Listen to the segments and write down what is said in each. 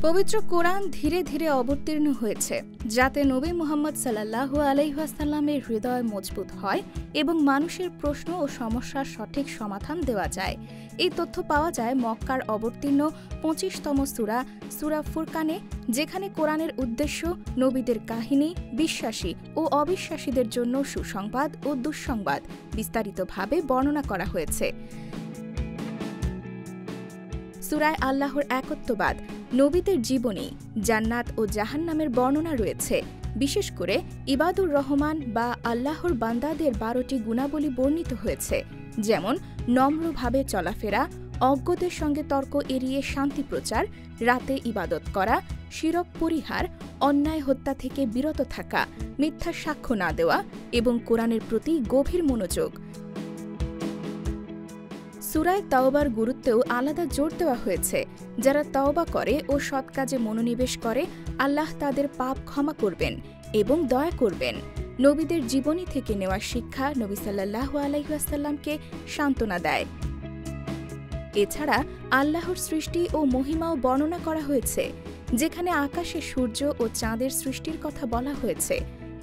পবিত্র কোরআন ধীরে ধীরে অবতীর্ণ হয়েছে যাতে নবী মুহাম্মদ সাল্লাল্লাহু আলাইহি ওয়াসাল্লামের হৃদয় মজবুত হয় এবং মানুষের প্রশ্ন ও সমস্যার সঠিক সমাধান দেওয়া যায়। এই তথ্য পাওয়া যায় মক্কার অবতীর্ণ ২৫তম সূরা সূরা ফুরকানে, যেখানে কোরআনের উদ্দেশ্য নবীদের কাহিনী, বিশ্বাসী ও অবিশ্বাসীদের জন্য সুসংবাদ ও দুঃসংবাদ বিস্তারিতভাবে বর্ণনা করা হয়েছে। সূরায় আল্লাহর একত্ববাদ, নবীদের জীবনী, জান্নাত ও জাহান্নামের বর্ণনা রয়েছে। বিশেষ করে ইবাদুর রহমান বা আল্লাহর বান্দাদের ১২টি গুণাবলী বর্ণিত হয়েছে, যেমন নম্রভাবে চলাফেরা, অজ্ঞদের সঙ্গে তর্ক এড়িয়ে শান্তি প্রচার, রাতে ইবাদত করা, শিরক পরিহার, অন্যায় হত্যা থেকে বিরত থাকা, মিথ্যা সাক্ষ্য না দেওয়া এবং কোরআনের প্রতি গভীর মনোযোগ। সূরায়ে তাওবার গুরুত্বেও আলাদা জোর দেওয়া হয়েছে। যারা তাওবা করে ও সৎ কাজে মনোনিবেশ করে, আল্লাহ তাদের পাপ ক্ষমা করবেন এবং দয়া করবেন। নবীদের জীবনী থেকে নেওয়া শিক্ষা নবী সাল্লাল্লাহু আলাইহি ওয়াসাল্লামকে সান্ত্বনা দেয়। এছাড়া আল্লাহর সৃষ্টি ও মহিমাও বর্ণনা করা হয়েছে, যেখানে আকাশে সূর্য ও চাঁদের সৃষ্টির কথা বলা হয়েছে,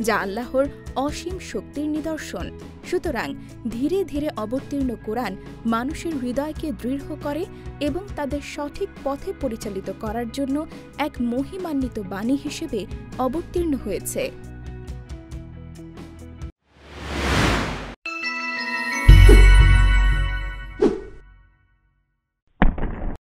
যা আল্লাহর অসীম শক্তির নিদর্শন। সুতরাং ধীরে ধীরে অবতীর্ণ কোরআন মানুষের হৃদয়কে দৃঢ় করে এবং তাদের সঠিক পথে পরিচালিত করার জন্য এক মহিমান্বিত বাণী হিসেবে অবতীর্ণ হয়েছে।